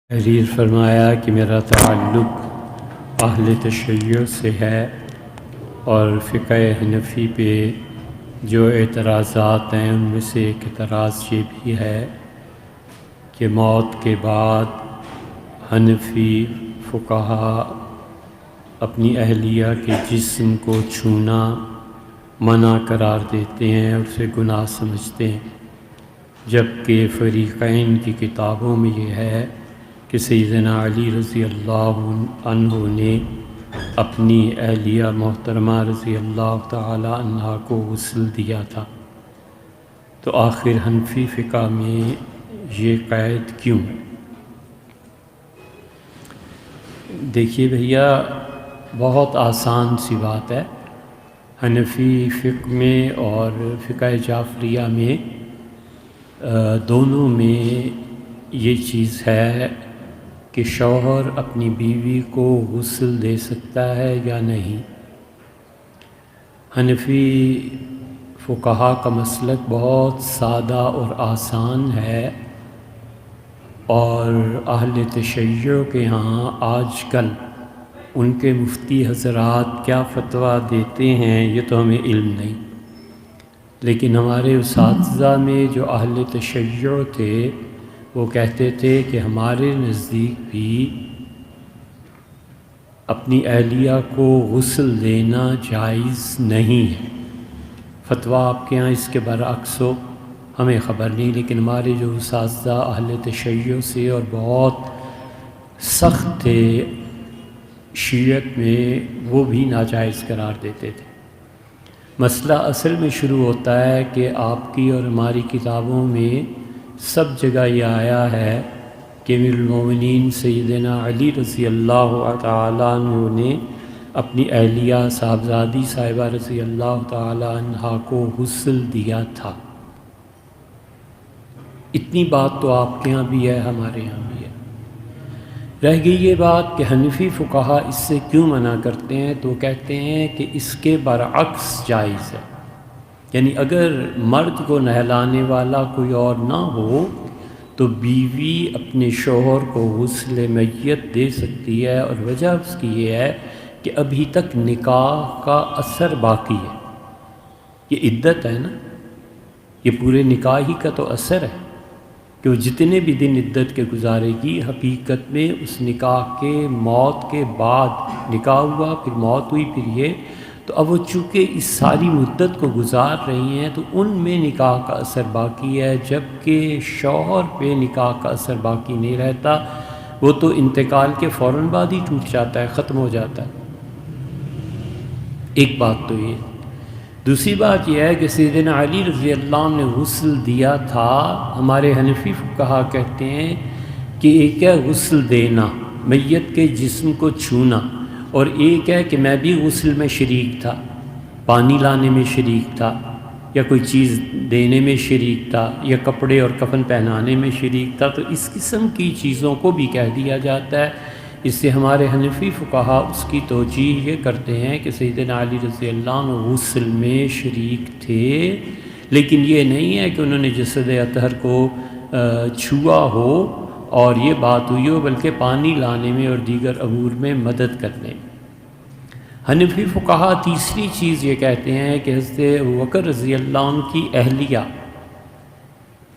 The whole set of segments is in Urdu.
تحریر فرمایا کہ میرا تعلق اہل تشیع سے ہے اور فقہ حنفی پہ جو اعتراضات ہیں ان میں سے ایک اعتراض یہ بھی ہے کہ موت کے بعد حنفی فقہا اپنی اہلیہ کے جسم کو چھونا منع قرار دیتے ہیں اور اسے گناہ سمجھتے ہیں، جبکہ فریقین کی کتابوں میں یہ ہے کہ سیدنا علی رضی اللہ عنہ نے اپنی اہلیہ محترمہ رضی اللہ تعالی عنہا کو غسل دیا تھا۔ تو آخر حنفی فقہ میں یہ قید کیوں؟ دیکھیے بھیا، بہت آسان سی بات ہے۔ حنفی فقہ میں اور فقہ جعفریہ میں دونوں میں یہ چیز ہے کہ شوہر اپنی بیوی کو غسل دے سکتا ہے یا نہیں۔ حنفی فقہا کا مسلک بہت سادہ اور آسان ہے، اور اہل تشیع کے ہاں آج کل ان کے مفتی حضرات کیا فتویٰ دیتے ہیں یہ تو ہمیں علم نہیں، لیکن ہمارے اساتذہ میں جو اہل تشیع تھے وہ کہتے تھے کہ ہمارے نزدیک بھی اپنی اہلیہ کو غسل دینا جائز نہیں ہے۔ فتویٰ آپ کے ہاں اس کے برعکس ہو ہمیں خبر نہیں، لیکن ہمارے جو اساتذہ اہل تشیع سے اور بہت سخت تھے شیعت میں، وہ بھی ناجائز قرار دیتے تھے۔ مسئلہ اصل میں شروع ہوتا ہے کہ آپ کی اور ہماری کتابوں میں سب جگہ یہ آیا ہے کہ امیر المومنین سیدنا علی رضی اللہ تعالیٰ عنہ نے اپنی اہلیہ صاحبزادی صاحبہ رضی اللہ تعالیٰ عنہا کو غسل دیا تھا۔ اتنی بات تو آپ کے ہاں بھی ہے، ہمارے ہاں بھی ہے۔ رہ گئی یہ بات کہ حنفی فقہا اس سے کیوں منع کرتے ہیں، تو کہتے ہیں کہ اس کے برعکس جائز ہے، یعنی اگر مرد کو نہلانے والا کوئی اور نہ ہو تو بیوی اپنے شوہر کو غسل میت دے سکتی ہے، اور وجہ اس کی یہ ہے کہ ابھی تک نکاح کا اثر باقی ہے۔ یہ عدت ہے نا، یہ پورے نکاح ہی کا تو اثر ہے کہ وہ جتنے بھی دن عدت کے گزارے گی، حقیقت میں اس نکاح کے موت کے بعد نکاح ہوا، پھر موت ہوئی، پھر یہ، تو اب وہ چونکہ اس ساری مدت کو گزار رہی ہیں تو ان میں نکاح کا اثر باقی ہے، جبکہ شوہر پہ نکاح کا اثر باقی نہیں رہتا، وہ تو انتقال کے فوراً بعد ہی ٹوٹ جاتا ہے، ختم ہو جاتا ہے۔ ایک بات تو یہ۔ دوسری بات یہ ہے کہ سیدنا علی رضی اللہ عنہ نے غسل دیا تھا۔ ہمارے حنفی فقہا کہتے ہیں کہ ایک ہے غسل دینا، میت کے جسم کو چھونا، اور ایک ہے کہ میں بھی غسل میں شریک تھا، پانی لانے میں شریک تھا، یا کوئی چیز دینے میں شریک تھا، یا کپڑے اور کفن پہنانے میں شریک تھا، تو اس قسم کی چیزوں کو بھی کہہ دیا جاتا ہے۔ اس سے ہمارے حنفی فقہا اس کی توجیہ یہ کرتے ہیں کہ سیدنا علی رضی اللہ عنہ غسل میں شریک تھے، لیکن یہ نہیں ہے کہ انہوں نے جسد اطہر کو چھوا ہو اور یہ بات ہوئی ہو، بلکہ پانی لانے میں اور دیگر امور میں مدد کرنے میں۔ حنفی فقہا تیسری چیز یہ کہتے ہیں کہ حضرت ابوبکر رضی اللہ عنہ کی اہلیہ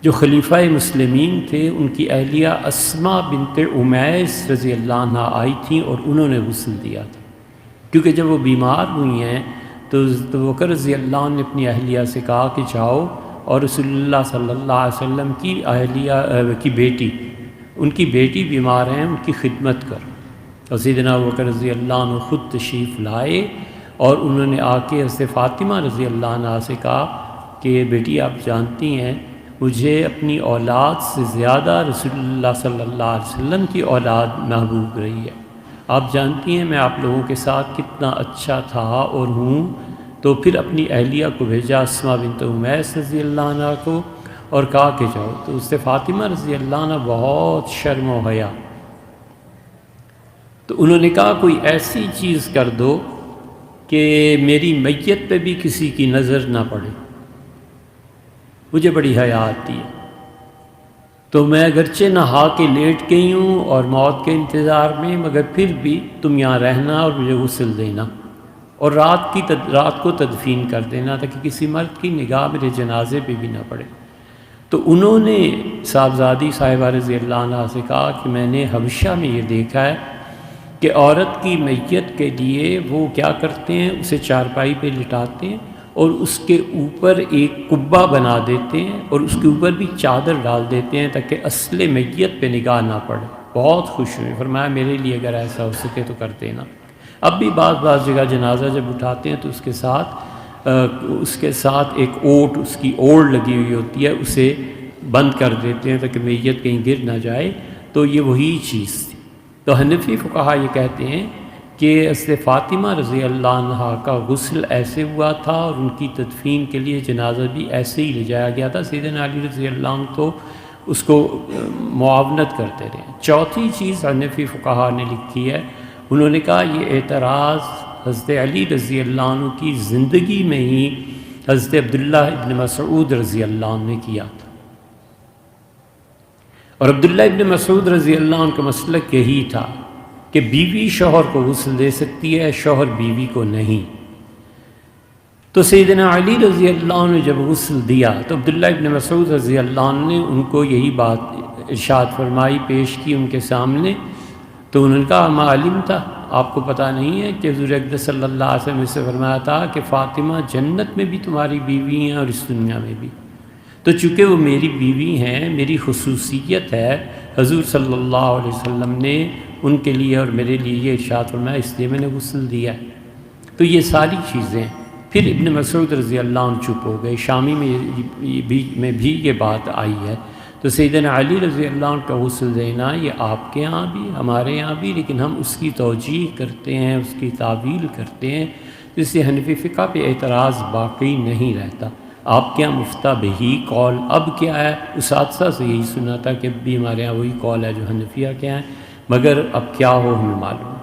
جو خلیفہ مسلمین تھے، ان کی اہلیہ اسماء بنت امیس رضی اللہ عنہ آئی تھیں اور انہوں نے غسل دیا تھا، کیونکہ جب وہ بیمار ہوئی ہیں تو حضرت ابوبکر رضی اللہ عنہ نے اپنی اہلیہ سے کہا کہ جاؤ اور رسول اللہ صلی اللہ علیہ وسلم کی اہلیہ کی بیٹی، ان کی بیٹی بیمار ہیں، ان کی خدمت کرو۔ اور سیدنا ابوبکر رضی اللہ عنہ خود تشریف لائے اور انہوں نے آ کے حضرت فاطمہ رضی اللہ عنہ سے کہا کہ بیٹی آپ جانتی ہیں مجھے اپنی اولاد سے زیادہ رسول اللہ صلی اللہ علیہ وسلم کی اولاد محبوب رہی ہے، آپ جانتی ہیں میں آپ لوگوں کے ساتھ کتنا اچھا تھا اور ہوں۔ تو پھر اپنی اہلیہ کو بھیجا اسماء بنت امیس رضی اللہ عنہ کو، اور کہا کہ جاؤ۔ تو اس سے فاطمہ رضی اللہ عنہ بہت شرم و حیا، تو انہوں نے کہا کوئی ایسی چیز کر دو کہ میری میت پہ بھی کسی کی نظر نہ پڑے، مجھے بڑی حیا آتی ہے۔ تو میں اگرچہ نہا کے لیٹ گئی ہوں اور موت کے انتظار میں، مگر پھر بھی تم یہاں رہنا اور مجھے غسل دینا، اور رات کو تدفین کر دینا تاکہ کسی مرد کی نگاہ میرے جنازے پہ بھی نہ پڑے۔ تو انہوں نے صاحبزادی صاحبہ رضی اللہ عنہ سے کہا کہ میں نے حبشہ میں یہ دیکھا ہے کہ عورت کی میت کے لیے وہ کیا کرتے ہیں، اسے چارپائی پہ لٹاتے ہیں اور اس کے اوپر ایک کبہ بنا دیتے ہیں اور اس کے اوپر بھی چادر ڈال دیتے ہیں تاکہ اصل میت پہ نگاہ نہ پڑے۔ بہت خوش ہوئے، فرمایا میرے لیے اگر ایسا ہو سکے تو کر دینا۔ اب بھی بعض جگہ جنازہ جب اٹھاتے ہیں تو اس کے ساتھ ایک اوٹ، اس کی اوڑ لگی ہوئی ہوتی ہے، اسے بند کر دیتے ہیں تاکہ میت کہیں گر نہ جائے۔ تو یہ وہی چیز تھی۔ تو حنفی فقہا یہ کہتے ہیں کہ حضرت فاطمہ رضی اللہ عنہا کا غسل ایسے ہوا تھا اور ان کی تدفین کے لیے جنازہ بھی ایسے ہی لے جایا گیا تھا۔ سیدنا علی رضی اللہ عنہ تو اس کو معاونت کرتے رہے۔ چوتھی چیز حنفی فقہا نے لکھی ہے، انہوں نے کہا یہ اعتراض حضرت علی رضی اللہ عنہ کی زندگی میں ہی حضرت عبداللہ ابن مسعود رضی اللہ عنہ نے کیا تھا، اور عبداللہ ابن مسعود رضی اللہ عنہ کا مسلک یہی تھا کہ بیوی شوہر کو غسل دے سکتی ہے، شوہر بیوی کو نہیں۔ تو سیدنا علی رضی اللہ عنہ نے جب غسل دیا تو عبداللہ ابن مسعود رضی اللہ عنہ نے ان کو یہی بات ارشاد فرمائی، پیش کی ان کے سامنے۔ تو انہوں نے کہا ما علم تھا، آپ کو پتہ نہیں ہے کہ حضور اقدس صلی اللہ علیہ وسلم سے فرمایا تھا کہ فاطمہ جنت میں بھی تمہاری بیوی ہیں اور اس دنیا میں بھی۔ تو چونکہ وہ میری بیوی ہیں، میری خصوصیت ہے، حضور صلی اللہ علیہ وسلم نے ان کے لیے اور میرے لیے یہ ارشاد فرمایا، اس لیے میں نے غسل دیا۔ تو یہ ساری چیزیں پھر ابن مسعود رضی اللہ عنہ چپ ہو گئے۔ شامی میں بھی یہ بات آئی ہے۔ تو سیدنا علی رضی اللہ عنہ کا غسل دینا یہ آپ کے ہاں بھی ہمارے یہاں بھی، لیکن ہم اس کی توجیح کرتے ہیں، اس کی تعویل کرتے ہیں، جس سے حنفی فقہ پہ اعتراض باقی نہیں رہتا۔ آپ کے یہاں مفتہ بہی قول اب کیا ہے؟ اساتذہ سے یہی سنا تھا کہ اب بھی ہمارے یہاں وہی قول ہے جو حنفیہ کے ہیں، مگر اب کیا ہو ہمیں معلوم